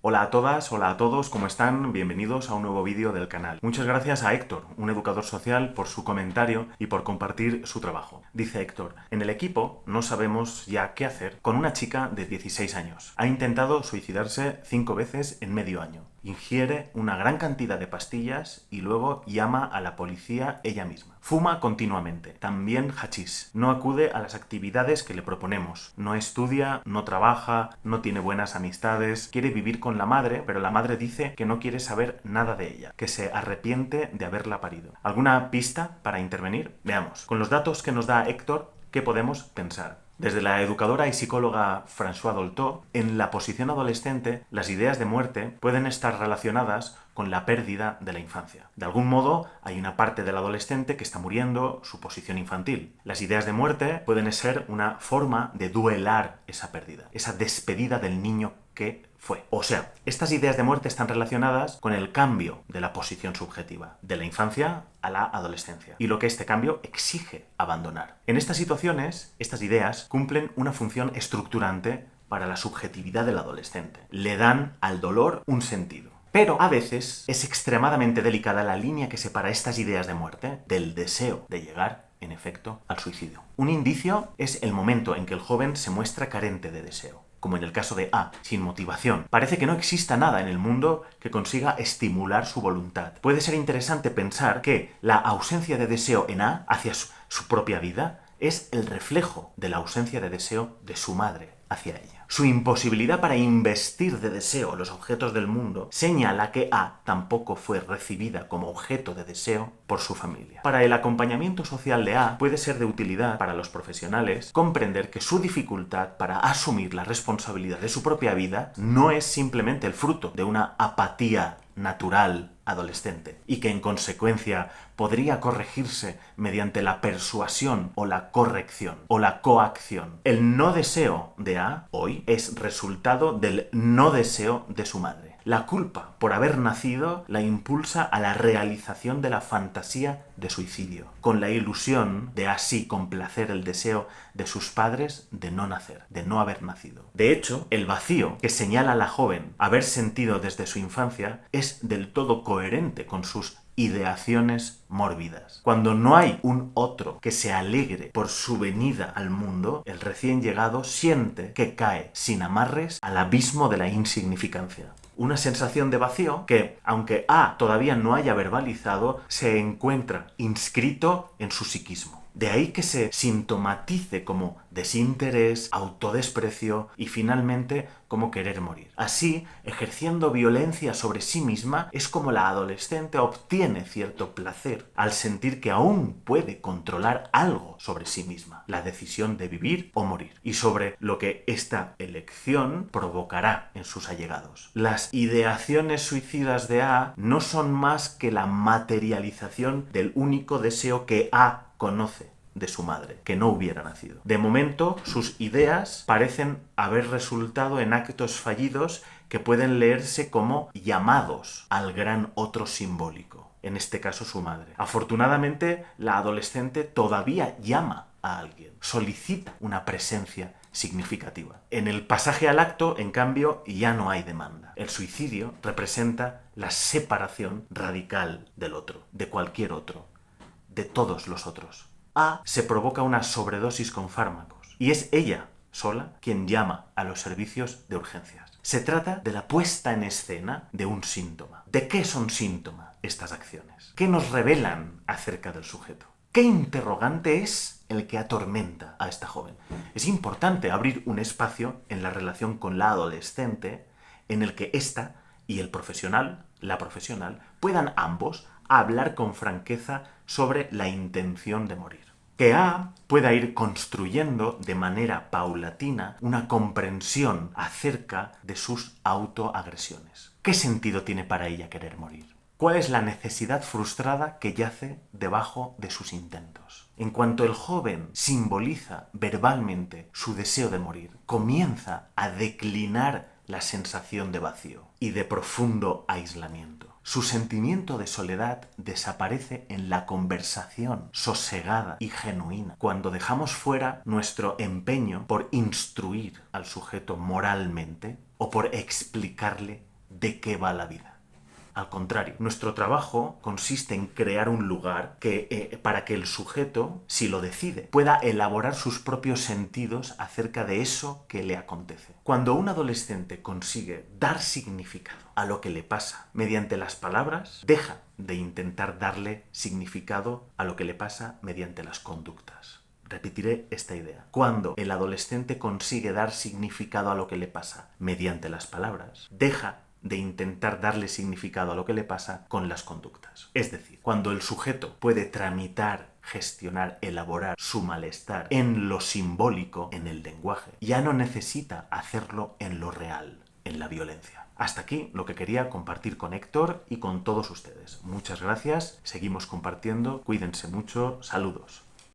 Hola a todas, hola a todos, ¿cómo están? Bienvenidos a un nuevo vídeo del canal. Muchas gracias a Héctor, un educador social, por su comentario y por compartir su trabajo. Dice Héctor, en el equipo no sabemos ya qué hacer con una chica de 16 años. Ha intentado suicidarse 5 veces en medio año. Ingiere una gran cantidad de pastillas y luego llama a la policía ella misma. Fuma continuamente, también hachís. No acude a las actividades que le proponemos. No estudia, no trabaja, no tiene buenas amistades. Quiere vivir con la madre, pero la madre dice que no quiere saber nada de ella, que se arrepiente de haberla parido. ¿Alguna pista para intervenir? Veamos. Con los datos que nos da Héctor, ¿qué podemos pensar? Desde la educadora y psicóloga Françoise Dolto, en la posición adolescente, las ideas de muerte pueden estar relacionadas con la pérdida de la infancia. De algún modo, hay una parte del adolescente que está muriendo su posición infantil. Las ideas de muerte pueden ser una forma de duelar esa pérdida, esa despedida del niño que fue. O sea, estas ideas de muerte están relacionadas con el cambio de la posición subjetiva, de la infancia a la adolescencia, y lo que este cambio exige abandonar. En estas situaciones, estas ideas cumplen una función estructurante para la subjetividad del adolescente. Le dan al dolor un sentido. Pero a veces es extremadamente delicada la línea que separa estas ideas de muerte del deseo de llegar, en efecto, al suicidio. Un indicio es el momento en que el joven se muestra carente de deseo, como en el caso de A, sin motivación. Parece que no exista nada en el mundo que consiga estimular su voluntad. Puede ser interesante pensar que la ausencia de deseo en A hacia su propia vida es el reflejo de la ausencia de deseo de su madre hacia ella. Su imposibilidad para investir de deseo los objetos del mundo señala que A tampoco fue recibida como objeto de deseo por su familia. Para el acompañamiento social de A puede ser de utilidad para los profesionales comprender que su dificultad para asumir la responsabilidad de su propia vida no es simplemente el fruto de una apatía natural adolescente y que en consecuencia podría corregirse mediante la persuasión o la corrección o la coacción. El no deseo de A hoy es resultado del no deseo de su madre. La culpa por haber nacido la impulsa a la realización de la fantasía de suicidio, con la ilusión de así complacer el deseo de sus padres de no nacer, de no haber nacido. De hecho, el vacío que señala la joven haber sentido desde su infancia es del todo coherente con sus ideaciones mórbidas. Cuando no hay un otro que se alegre por su venida al mundo, el recién llegado siente que cae sin amarres al abismo de la insignificancia. Una sensación de vacío que, aunque A todavía no haya verbalizado, se encuentra inscrito en su psiquismo. De ahí que se sintomatice como desinterés, autodesprecio y finalmente como querer morir. Así, ejerciendo violencia sobre sí misma, es como la adolescente obtiene cierto placer al sentir que aún puede controlar algo sobre sí misma, la decisión de vivir o morir, y sobre lo que esta elección provocará en sus allegados. Las ideaciones suicidas de A no son más que la materialización del único deseo que A conoce de su madre, que no hubiera nacido. De momento, sus ideas parecen haber resultado en actos fallidos que pueden leerse como llamados al gran otro simbólico, en este caso su madre. Afortunadamente, la adolescente todavía llama a alguien, solicita una presencia significativa. En el pasaje al acto, en cambio, ya no hay demanda. El suicidio representa la separación radical del otro, de cualquier otro, de todos los otros. A se provoca una sobredosis con fármacos y es ella sola quien llama a los servicios de urgencias. Se trata de la puesta en escena de un síntoma. ¿De qué son síntomas estas acciones? ¿Qué nos revelan acerca del sujeto? ¿Qué interrogante es el que atormenta a esta joven? Es importante abrir un espacio en la relación con la adolescente en el que ésta y el profesional, la profesional, puedan ambos hablar con franqueza sobre la intención de morir. Que A pueda ir construyendo de manera paulatina una comprensión acerca de sus autoagresiones. ¿Qué sentido tiene para ella querer morir? ¿Cuál es la necesidad frustrada que yace debajo de sus intentos? En cuanto el joven simboliza verbalmente su deseo de morir, comienza a declinar la sensación de vacío y de profundo aislamiento. Su sentimiento de soledad desaparece en la conversación sosegada y genuina, cuando dejamos fuera nuestro empeño por instruir al sujeto moralmente o por explicarle de qué va la vida. Al contrario, nuestro trabajo consiste en crear un lugar para que el sujeto, si lo decide, pueda elaborar sus propios sentidos acerca de eso que le acontece. Cuando un adolescente consigue dar significado a lo que le pasa mediante las palabras, deja de intentar darle significado a lo que le pasa mediante las conductas. Repetiré esta idea. Cuando el adolescente consigue dar significado a lo que le pasa mediante las palabras, deja de intentar darle significado a lo que le pasa con las conductas. Es decir, cuando el sujeto puede tramitar, gestionar, elaborar su malestar en lo simbólico, en el lenguaje, ya no necesita hacerlo en lo real, en la violencia. Hasta aquí lo que quería compartir con Héctor y con todos ustedes. Muchas gracias, seguimos compartiendo, cuídense mucho, saludos.